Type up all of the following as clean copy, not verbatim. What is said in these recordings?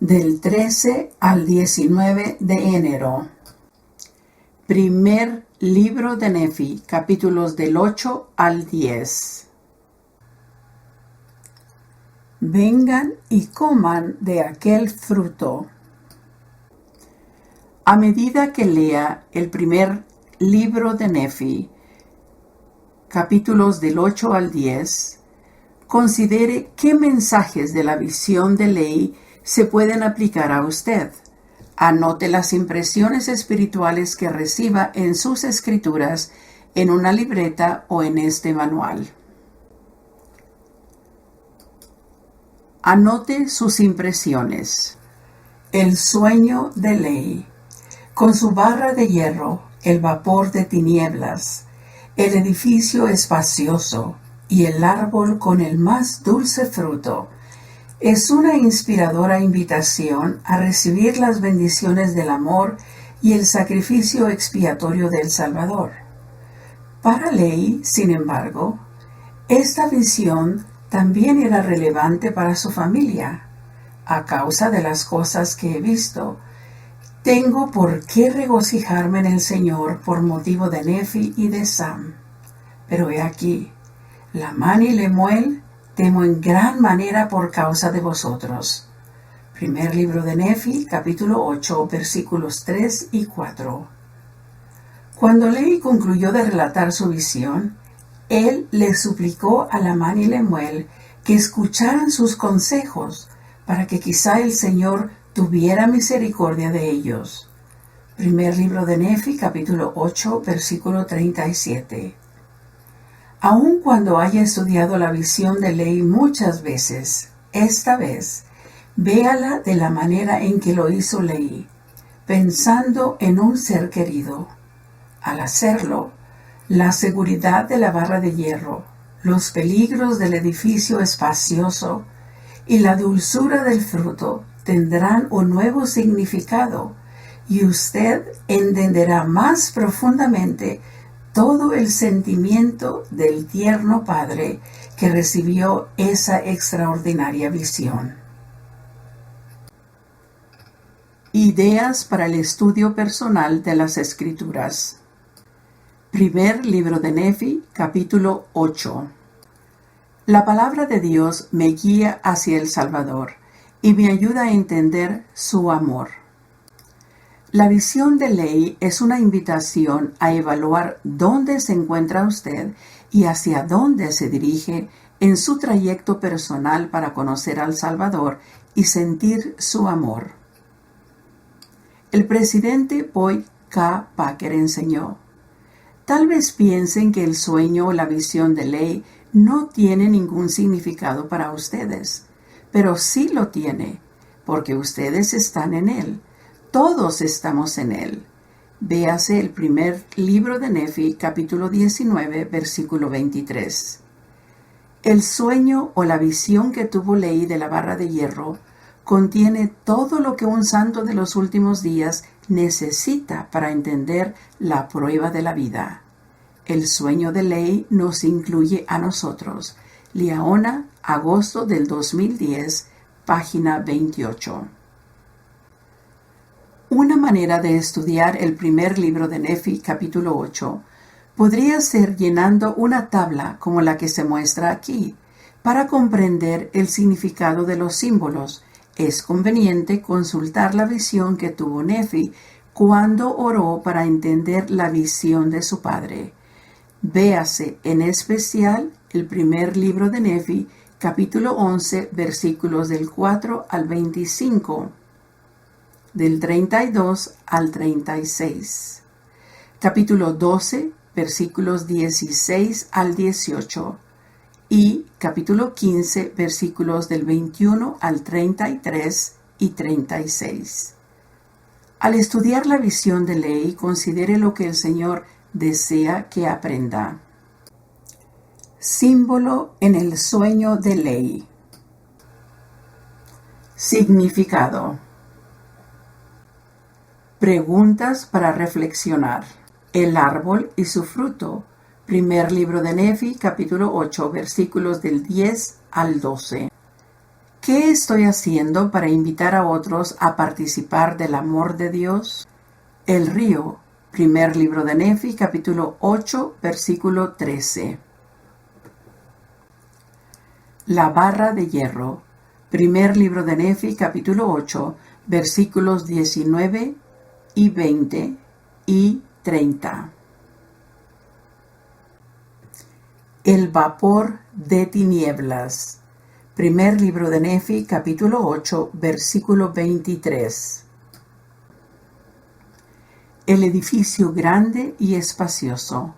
del 13 al 19 de enero. Primer libro de Nefi, capítulos del 8 al 10. Vengan y coman de aquel fruto. A medida que lea el primer libro de Nefi, capítulos del 8 al 10, considere qué mensajes de la visión de ley se pueden aplicar a usted. Anote las impresiones espirituales que reciba en sus escrituras, en una libreta o en este manual. Anote sus impresiones. El sueño de ley. Con su barra de hierro, el vapor de tinieblas, el edificio espacioso y el árbol con el más dulce fruto, es una inspiradora invitación a recibir las bendiciones del amor y el sacrificio expiatorio del Salvador. Para Ley, sin embargo, esta visión también era relevante para su familia. A causa de las cosas que he visto, tengo por qué regocijarme en el Señor por motivo de Nefi y de Sam. Pero he aquí, Lamán y Lemuel, temo en gran manera por causa de vosotros. Primer libro de Nefi, capítulo 8, versículos 3 y 4. Cuando Ley concluyó de relatar su visión, él le suplicó a Lamán y Lemuel que escucharan sus consejos para que quizá el Señor tuviera misericordia de ellos. Primer libro de Nefi, capítulo 8, versículo 37. Aun cuando haya estudiado la visión de Ley muchas veces, esta vez, véala de la manera en que lo hizo Ley, pensando en un ser querido. Al hacerlo, la seguridad de la barra de hierro, los peligros del edificio espacioso y la dulzura del fruto tendrán un nuevo significado, y usted entenderá más profundamente todo el sentimiento del tierno Padre que recibió esa extraordinaria visión. Ideas para el estudio personal de las Escrituras. Primer libro de Nefi, capítulo 8. La palabra de Dios me guía hacia el Salvador y me ayuda a entender su amor. La visión de Ley es una invitación a evaluar dónde se encuentra usted y hacia dónde se dirige en su trayecto personal para conocer al Salvador y sentir su amor. El presidente Boyd K. Packer enseñó: tal vez piensen que el sueño o la visión de Ley no tiene ningún significado para ustedes, pero sí lo tiene, porque ustedes están en él. Todos estamos en él. Véase el primer libro de Nefi, capítulo 19, versículo 23. El sueño o la visión que tuvo Ley de la barra de hierro contiene todo lo que un santo de los últimos días necesita para entender la prueba de la vida. El sueño de Ley nos incluye a nosotros. Liaona, agosto del 2010, página 28. Una manera de estudiar el primer libro de Nefi, capítulo 8, podría ser llenando una tabla como la que se muestra aquí. Para comprender el significado de los símbolos, es conveniente consultar la visión que tuvo Nefi cuando oró para entender la visión de su padre. Véase en especial el primer libro de Nefi, capítulo 11, versículos del 4 al 25, del 32 al 36. Capítulo 12, versículos 16 al 18. Y capítulo 15, versículos del 21 al 33 y 36. Al estudiar la visión de Ley, considere lo que el Señor desea que aprenda. Símbolo en el sueño de Ley. Significado. Preguntas para reflexionar. El árbol y su fruto. Primer libro de Nefi, capítulo 8, versículos del 10 al 12. ¿Qué estoy haciendo para invitar a otros a participar del amor de Dios? El río, primer libro de Nefi, capítulo 8, versículo 13. La barra de hierro, primer libro de Nefi, capítulo 8, versículos 19 y 20 y 30. El vapor de tinieblas, primer libro de Nefi, capítulo 8, versículo 23. El edificio grande y espacioso,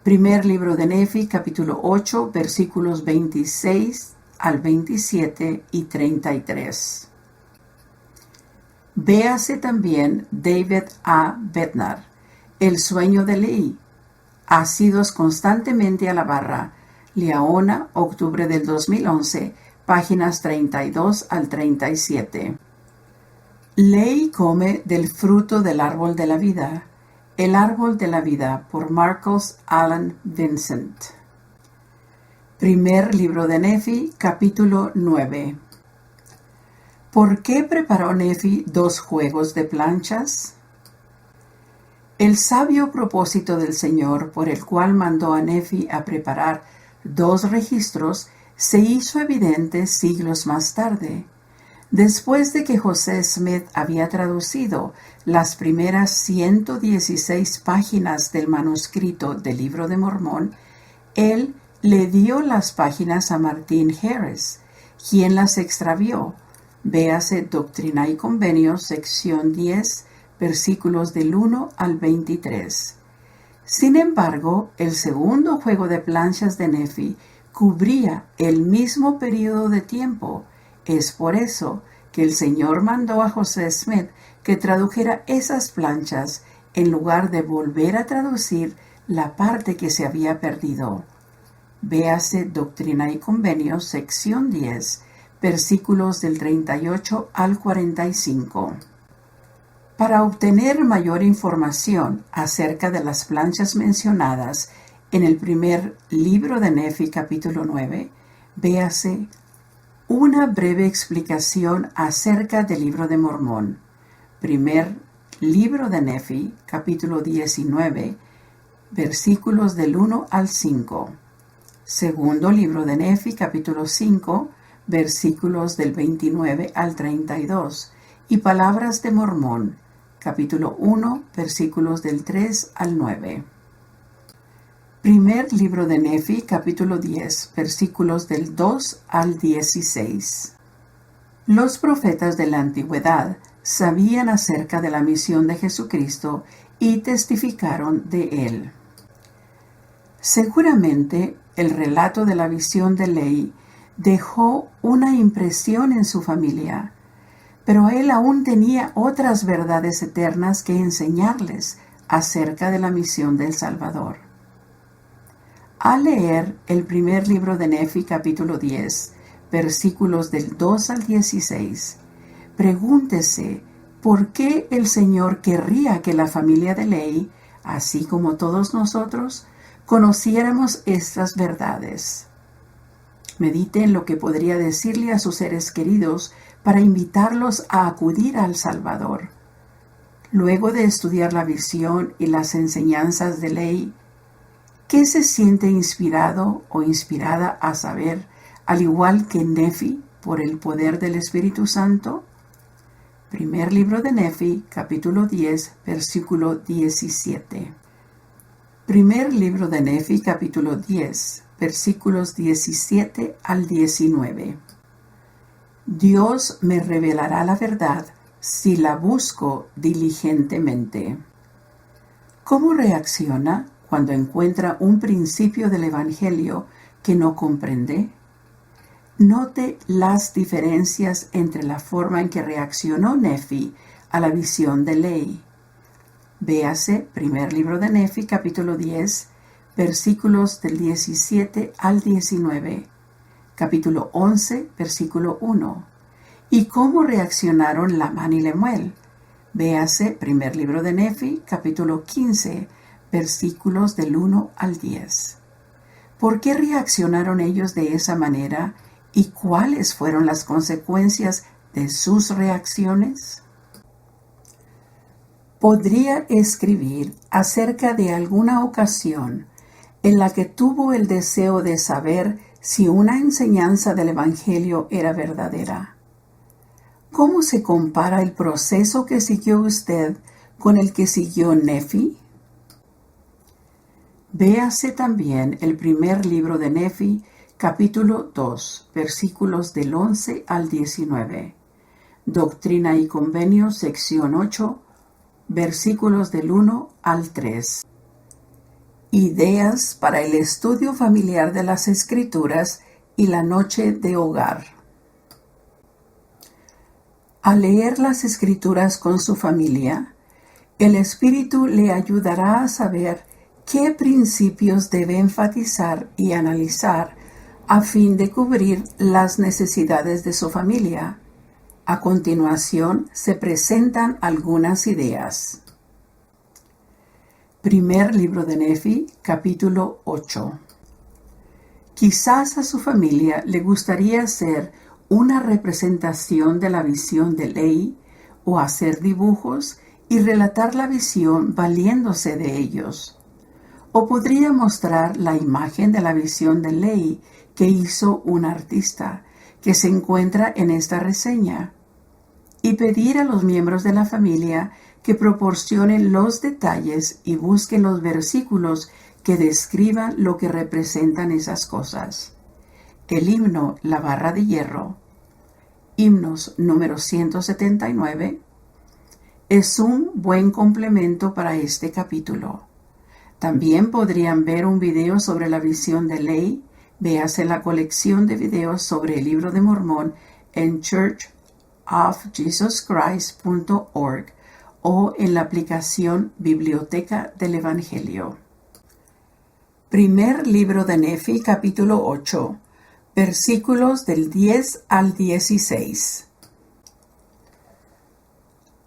primer libro de Nefi, capítulo 8, versículos 26 al 27 y 33. Véase también David A. Bednar, El sueño de Lehi, Asidos constantemente a la barra, Liaona, octubre del 2011, páginas 32 al 37. Lehi come del fruto del árbol de la vida, El árbol de la vida, por Marcos Allen Vincent. Primer libro de Nefi, capítulo 9. ¿Por qué preparó Nefi 2 juegos de planchas? El sabio propósito del Señor, por el cual mandó a Nefi a preparar 2 registros, se hizo evidente siglos más tarde. Después de que José Smith había traducido las primeras 116 páginas del manuscrito del Libro de Mormón, él le dio las páginas a Martin Harris, quien las extravió. Véase Doctrina y Convenios, sección 10, versículos del 1 al 23. Sin embargo, el segundo juego de planchas de Nefi cubría el mismo periodo de tiempo. Es por eso que el Señor mandó a José Smith que tradujera esas planchas en lugar de volver a traducir la parte que se había perdido. Véase Doctrina y Convenios, sección 10, versículos del 38 al 45. Para obtener mayor información acerca de las planchas mencionadas en el primer libro de Nefi, capítulo 9, véase una breve explicación acerca del Libro de Mormón. Primer libro de Nefi, capítulo 19, versículos del 1 al 5. Segundo libro de Nefi, capítulo 5, versículos del 29 al 32. Y Palabras de Mormón, capítulo 1, versículos del 3 al 9. Primer libro de Nefi, capítulo 10, versículos del 2 al 16. Los profetas de la antigüedad sabían acerca de la misión de Jesucristo y testificaron de él. Seguramente el relato de la visión de Lehi dejó una impresión en su familia, pero él aún tenía otras verdades eternas que enseñarles acerca de la misión del Salvador. Al leer el primer libro de Nefi, capítulo 10, versículos del 2 al 16, pregúntese por qué el Señor querría que la familia de Lehi, así como todos nosotros, conociéramos estas verdades. Medite en lo que podría decirle a sus seres queridos para invitarlos a acudir al Salvador. Luego de estudiar la visión y las enseñanzas de Lehi, ¿qué se siente inspirado o inspirada a saber, al igual que Nefi, por el poder del Espíritu Santo? Primer libro de Nefi, capítulo 10, versículo 17. Primer libro de Nefi, capítulo 10, versículos 17 al 19. Dios me revelará la verdad si la busco diligentemente. ¿Cómo reacciona cuando encuentra un principio del Evangelio que no comprende? Note las diferencias entre la forma en que reaccionó Nefi a la visión de Lehi. Véase primer libro de Nefi, capítulo 10, versículos del 17 al 19, capítulo 11, versículo 1, y cómo reaccionaron Lamán y Lemuel. Véase primer libro de Nefi, capítulo 15, versículos del 1 al 10. ¿Por qué reaccionaron ellos de esa manera ¿Y cuáles fueron las consecuencias de sus reacciones? ¿Podría escribir acerca de alguna ocasión en la que tuvo el deseo de saber si una enseñanza del Evangelio era verdadera? ¿Cómo se compara el proceso que siguió usted con el que siguió Nefi? Véase también el primer libro de Nefi, capítulo 2, versículos del 11 al 19. Doctrina y Convenio, sección 8, versículos del 1 al 3. Ideas para el estudio familiar de las Escrituras y la noche de hogar. Al leer las Escrituras con su familia, el Espíritu le ayudará a saber qué principios debe enfatizar y analizar a fin de cubrir las necesidades de su familia. A continuación se presentan algunas ideas. Primer libro de Nefi, capítulo 8. Quizás a su familia le gustaría hacer una representación de la visión de Ley o hacer dibujos y relatar la visión valiéndose de ellos. O podría mostrar la imagen de la visión de Ley que hizo un artista, que se encuentra en esta reseña, y pedir a los miembros de la familia que proporcionen los detalles y busquen los versículos que describan lo que representan esas cosas. El himno La Barra de Hierro, himnos número 179, es un buen complemento para este capítulo. También podrían ver un video sobre la visión de Ley. Véase la colección de videos sobre el libro de Mormón en churchofjesuschrist.org o en la aplicación Biblioteca del Evangelio. Primer libro de Nefi, capítulo 8, versículos del 10 al 16.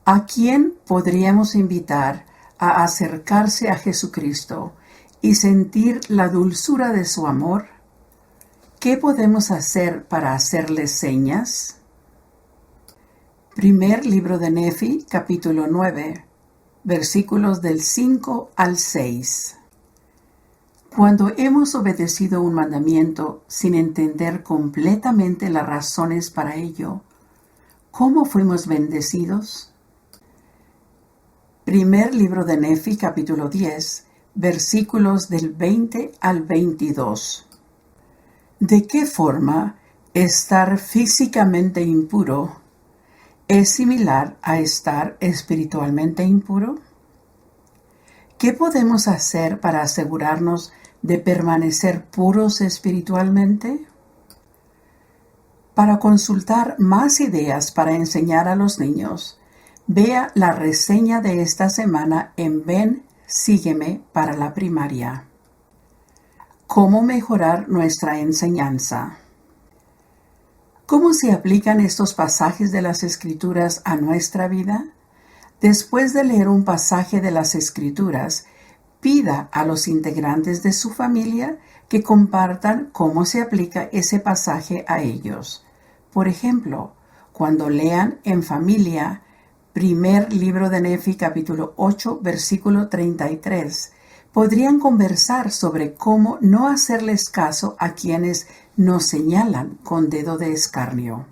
¿A quién podríamos invitar a acercarse a Jesucristo y sentir la dulzura de su amor? ¿Qué podemos hacer para hacerle señas? Primer libro de Nefi, capítulo 9, versículos del 5 al 6. Cuando hemos obedecido un mandamiento sin entender completamente las razones para ello, ¿cómo fuimos bendecidos? Primer libro de Nefi, capítulo 10, versículos del 20 al 22. ¿De qué forma estar físicamente impuro es similar a estar espiritualmente impuro? ¿Qué podemos hacer para asegurarnos de permanecer puros espiritualmente? Para consultar más ideas para enseñar a los niños, vea la reseña de esta semana en Ven, Sígueme para la primaria. ¿Cómo mejorar nuestra enseñanza? ¿Cómo se aplican estos pasajes de las Escrituras a nuestra vida? Después de leer un pasaje de las Escrituras, pida a los integrantes de su familia que compartan cómo se aplica ese pasaje a ellos. Por ejemplo, cuando lean en familia primer libro de Nefi, capítulo 8, versículo 33, podrían conversar sobre cómo no hacerles caso a quienes nos señalan con dedo de escarnio.